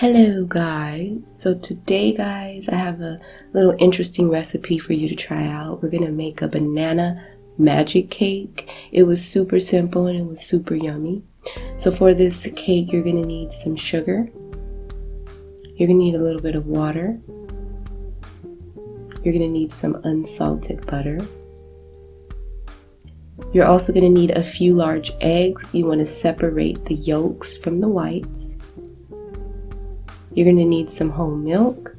Hello guys, so today guys I have a little interesting recipe for you to try out. We're gonna make a banana magic cake. It was super simple and it was super yummy. So for this cake you're gonna need some sugar, you're gonna need a little bit of water, you're gonna need some unsalted butter, you're also gonna need a few large eggs. You want to separate the yolks from the whites. You're going to need some whole milk.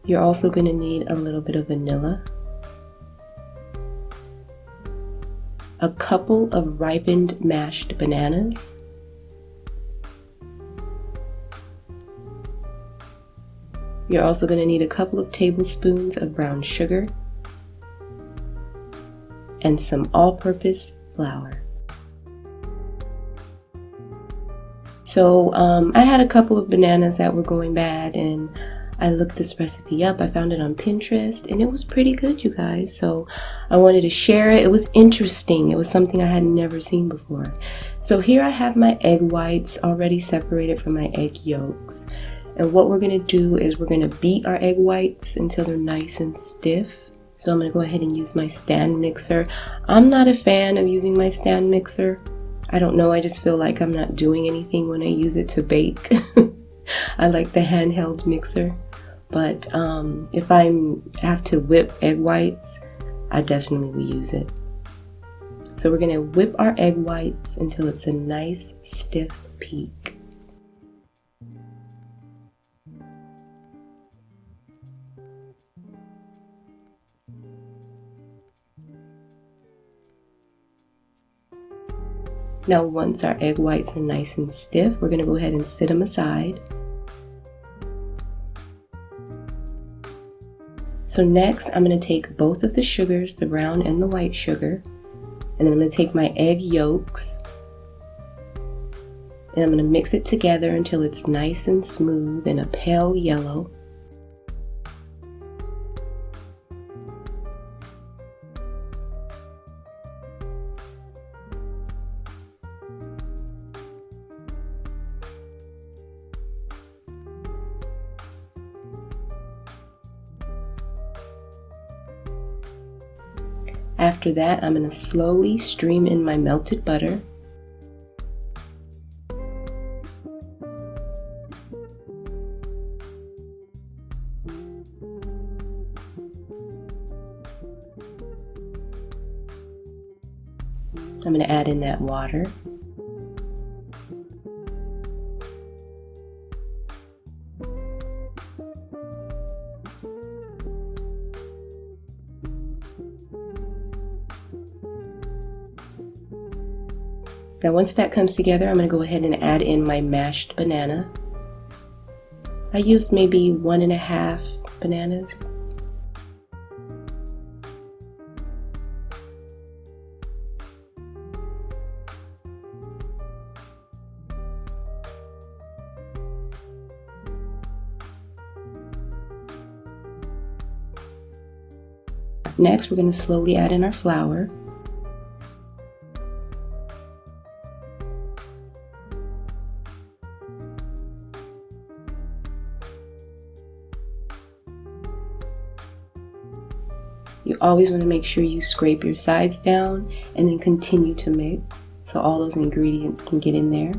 You're also going to need a little bit of vanilla, a couple of ripened mashed bananas, you're also going to need a couple of tablespoons of brown sugar, and some all-purpose flour. So I had a couple of bananas that were going bad and I looked this recipe up. I found it on Pinterest and it was pretty good, you guys. So I wanted to share it. It was interesting. It was something I had never seen before. So here I have my egg whites already separated from my egg yolks. And what we're going to do is we're going to beat our egg whites until they're nice and stiff. So I'm going to go ahead and use my stand mixer. I'm not a fan of using my stand mixer. I don't know, I just feel like I'm not doing anything when I use it to bake. I like the handheld mixer, but if I have to whip egg whites, I definitely will use it. So we're gonna whip our egg whites until it's a nice stiff peak. Now once our egg whites are nice and stiff, we're going to go ahead and set them aside. So next I'm going to take both of the sugars, the brown and the white sugar, and then I'm going to take my egg yolks and I'm going to mix it together until it's nice and smooth and a pale yellow. After that, I'm going to slowly stream in my melted butter. I'm going to add in that water. Now once that comes together, I'm going to go ahead and add in my mashed banana. I used maybe 1.5 bananas. Next, we're going to slowly add in our flour. You always want to make sure you scrape your sides down and then continue to mix so all those ingredients can get in there.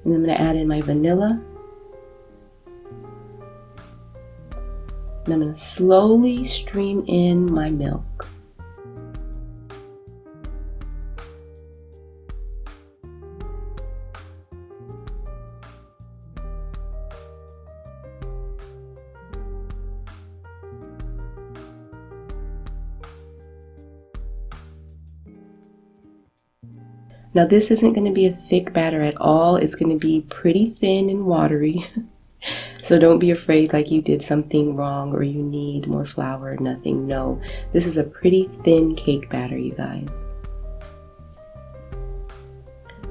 And I'm going to add in my vanilla. And I'm going to slowly stream in my milk. Now this isn't going to be a thick batter at all. It's going to be pretty thin and watery. So don't be afraid like you did something wrong or you need more flour or nothing. No, this is a pretty thin cake batter, you guys.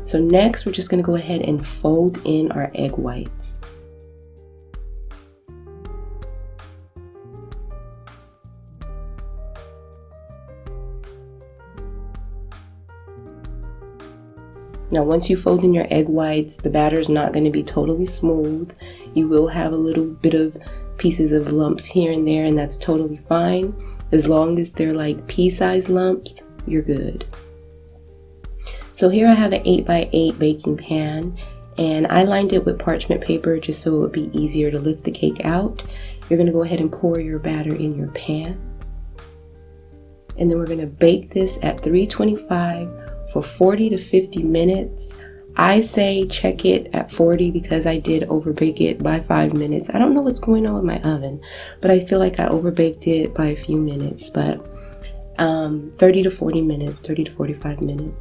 So next we're just going to go ahead and fold in our egg whites. Now once you fold in your egg whites, the batter is not going to be totally smooth. You will have a little bit of pieces of lumps here and there, and that's totally fine. As long as they're like pea-sized lumps, you're good. So here I have an 8x8 baking pan, and I lined it with parchment paper just so it would be easier to lift the cake out. You're going to go ahead and pour your batter in your pan. And then we're going to bake this at 325 for 40 to 50 minutes. I say check it at 40 because I did overbake it by 5 minutes. I don't know what's going on with my oven, but I feel like I overbaked it by a few minutes, but 30 to 40 minutes, 30 to 45 minutes.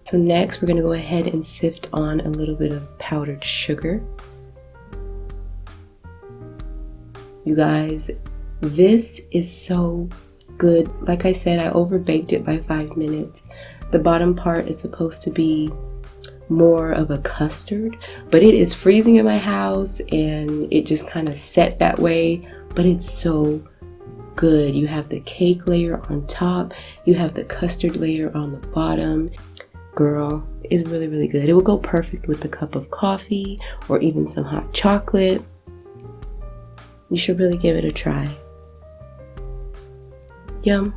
So next we're going to go ahead and sift on a little bit of powdered sugar. You guys, this is so good. Like I said, I overbaked it by 5 minutes. The bottom part is supposed to be more of a custard, but it is freezing in my house and it just kind of set that way, but it's so good. You have the cake layer on top, you have the custard layer on the bottom. Girl, it's really, really good. It will go perfect with a cup of coffee or even some hot chocolate. You should really give it a try. Yum.